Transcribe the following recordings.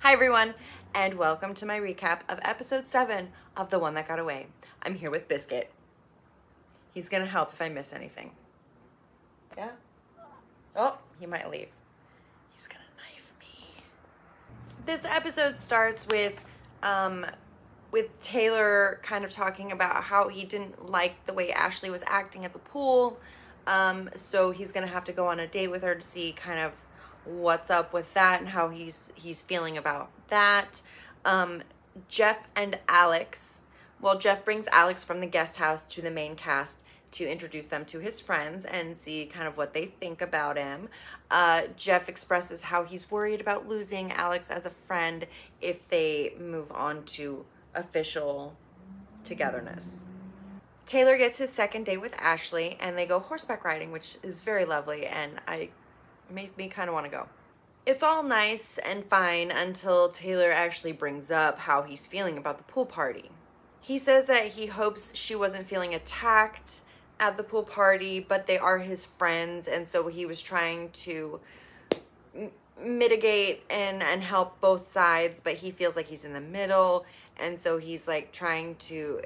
Hi everyone, and welcome to my recap of episode 7 of The One That Got Away. I'm here with Biscuit. He's gonna help if I miss anything. Yeah? Oh, he might leave. He's gonna knife me. This episode starts with Taylor kind of talking about how he didn't like the way Ashley was acting at the pool. So he's gonna have to go on a date with her to see kind of what's up with that and how he's feeling about that. Jeff and Alex. Well, Jeff brings Alex from the guest house to the main cast to introduce them to his friends and see kind of what they think about him. Jeff expresses how he's worried about losing Alex as a friend if they move on to official togetherness. Taylor gets his second date with Ashley and they go horseback riding, which is very lovely, and it makes me kind of want to go. It's all nice and fine until Taylor actually brings up how he's feeling about the pool party. He says that he hopes she wasn't feeling attacked at the pool party, but they are his friends, and so he was trying to mitigate and help both sides, but he feels like he's in the middle, and so he's like trying to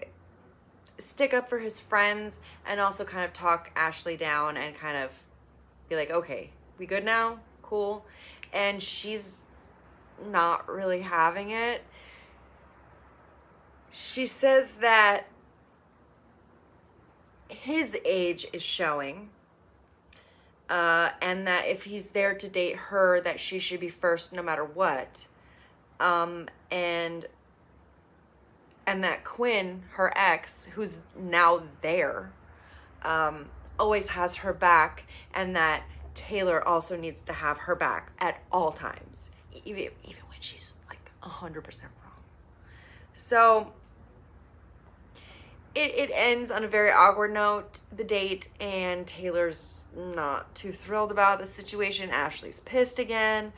stick up for his friends and also kind of talk Ashley down and kind of be like, okay, we good now? Cool. And she's not really having it. She says that his age is showing, and that if he's there to date her, that she should be first no matter what. And that Quinn, her ex, who's now there, always has her back, and that Taylor also needs to have her back at all times, even when she's like 100% wrong. So it ends on a very awkward note, the date, and Taylor's not too thrilled about the situation. Ashley's pissed again.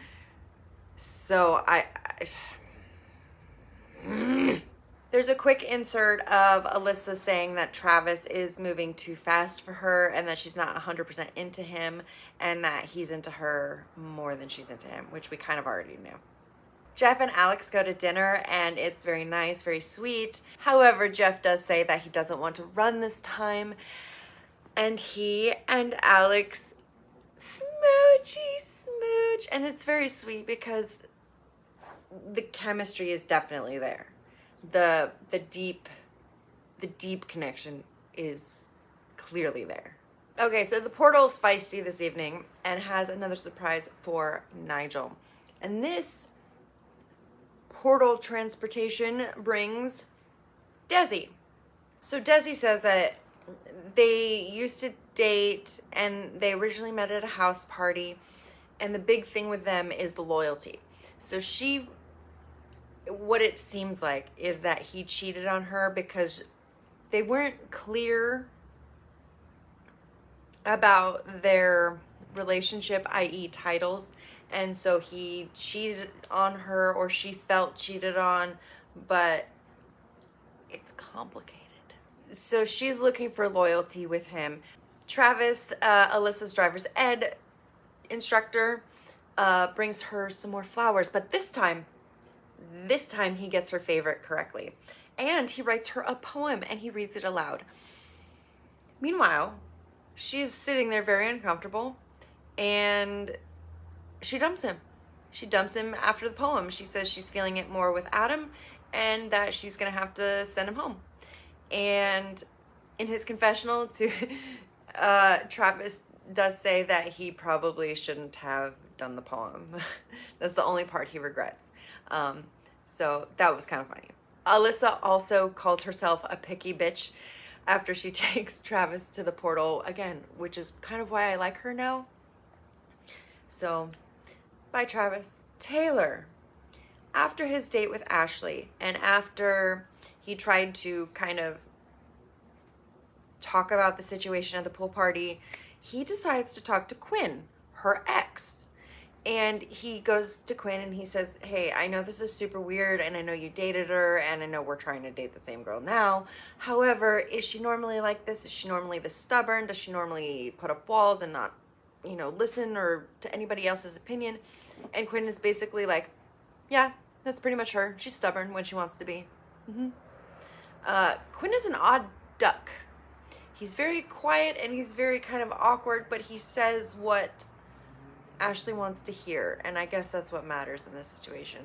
So there's a quick insert of Alyssa saying that Travis is moving too fast for her and that she's not 100% into him and that he's into her more than she's into him, which we kind of already knew. Jeff and Alex go to dinner and it's very nice, very sweet. However, Jeff does say that he doesn't want to run this time, and he and Alex smooch, and it's very sweet because the chemistry is definitely there. The deep connection is clearly there. Okay, so the portal's feisty this evening and has another surprise for Nigel. And this portal transportation brings Desi. So Desi says that they used to date and they originally met at a house party, and the big thing with them is the loyalty. So what it seems like is that he cheated on her because they weren't clear about their relationship, i.e. titles, and so he cheated on her, or she felt cheated on, but it's complicated. So she's looking for loyalty with him. Travis, Alyssa's driver's ed instructor, brings her some more flowers, but this time he gets her favorite correctly. And he writes her a poem and he reads it aloud. Meanwhile, she's sitting there very uncomfortable and she dumps him. She dumps him after the poem. She says she's feeling it more with Adam and that she's going to have to send him home. And in his confessional to Travis does say that he probably shouldn't have done the poem. That's the only part he regrets. So that was kind of funny. Alyssa also calls herself a picky bitch after she takes Travis to the portal again, which is kind of why I like her now. So, bye Travis. Taylor, after his date with Ashley and after he tried to kind of talk about the situation at the pool party, he decides to talk to Quinn, her ex. And he goes to Quinn and he says, hey, I know this is super weird and I know you dated her and I know we're trying to date the same girl now. However, is she normally like this? Is she normally this stubborn? Does she normally put up walls and not, listen or to anybody else's opinion? And Quinn is basically like, yeah, That's pretty much her. She's stubborn when she wants to be. Quinn is an odd duck. He's very quiet and he's very kind of awkward, but he says what Ashley wants to hear, and I guess that's what matters in this situation.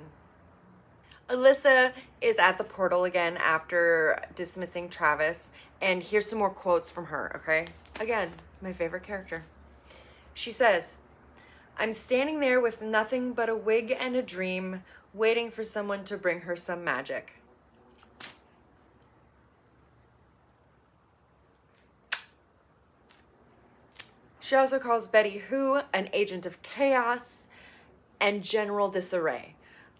Alyssa is at the portal again after dismissing Travis, and here's some more quotes from her, okay? Again, my favorite character. She says, "I'm standing there with nothing but a wig and a dream, waiting for someone to bring her some magic." She also calls Betty Who an agent of chaos and general disarray.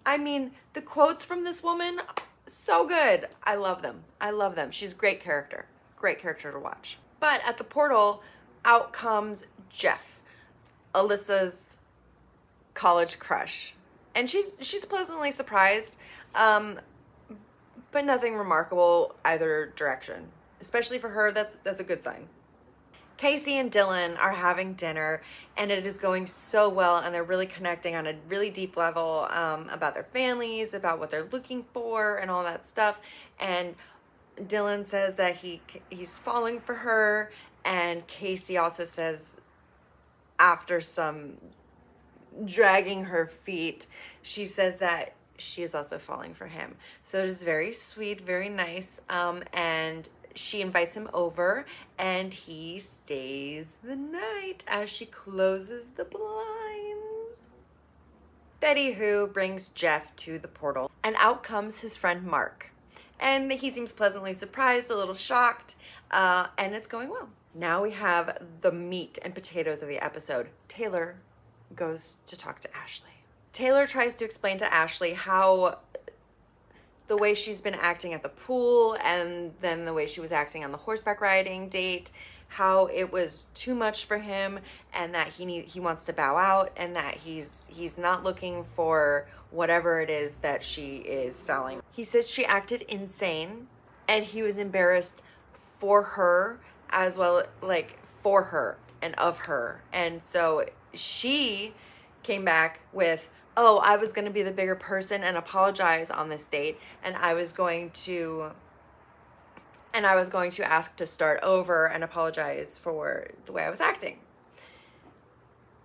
I mean, the quotes from this woman, so good. I love them. I love them. She's a great character. Great character to watch. But at the portal, out comes Jeff, Alyssa's college crush. And she's pleasantly surprised, but nothing remarkable either direction. Especially for her, that's a good sign. Casey and Dylan are having dinner, and it is going so well, and they're really connecting on a really deep level about their families, about what they're looking for, and all that stuff. And Dylan says that he's falling for her, and Casey also says, after some dragging her feet, she says that she is also falling for him. So it is very sweet, very nice, and she invites him over, and he stays the night as she closes the blinds. Betty Who brings Jeff to the portal, and out comes his friend Mark. And he seems pleasantly surprised, a little shocked, and it's going well. Now we have the meat and potatoes of the episode. Taylor goes to talk to Ashley. Taylor tries to explain to Ashley how the way she's been acting at the pool, and then the way she was acting on the horseback riding date, how it was too much for him, and that he wants to bow out, and that he's not looking for whatever it is that she is selling. He says she acted insane, and he was embarrassed for her as well, like for her and of her. And so she came back with, "Oh, I was going to be the bigger person and apologize on this date, and I was going to ask to start over and apologize for the way I was acting."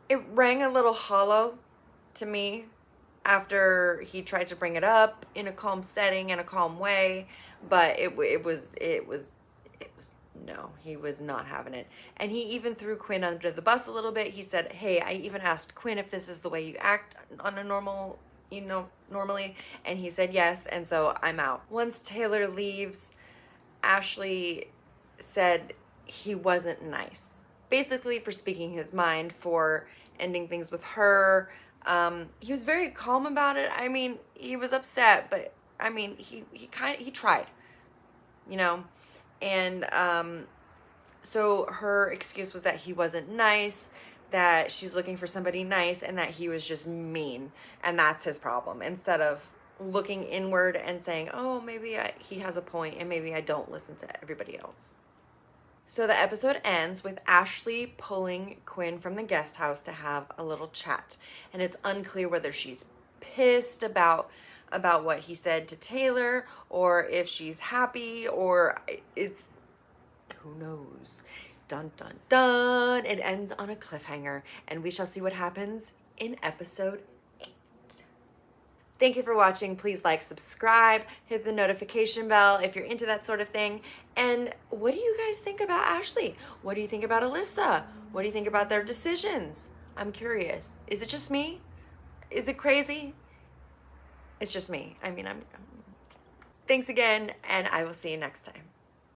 It rang a little hollow to me after he tried to bring it up in a calm setting, in a calm way, but it was no, he was not having it. And he even threw Quinn under the bus a little bit. He said, "Hey, I even asked Quinn if this is the way you act on a normally." And he said yes, and so I'm out. Once Taylor leaves, Ashley said he wasn't nice. Basically for speaking his mind, for ending things with her. He was very calm about it. I mean, he was upset, but I mean, he tried, you know. And so her excuse was that he wasn't nice, that she's looking for somebody nice, and that he was just mean. And that's his problem. Instead of looking inward and saying, "Oh, maybe he has a point, and maybe I don't listen to everybody else." So the episode ends with Ashley pulling Quinn from the guest house to have a little chat. And it's unclear whether she's pissed about what he said to Taylor, or if she's happy, or it's, who knows. Dun dun dun. It ends on a cliffhanger, and we shall see what happens in episode 8. Thank you for watching. Please like, subscribe, hit the notification bell if you're into that sort of thing. And what do you guys think about Ashley? What do you think about Alyssa? What do you think about their decisions? I'm curious. Is it just me? Is it crazy? It's just me. I mean, thanks again, and I will see you next time.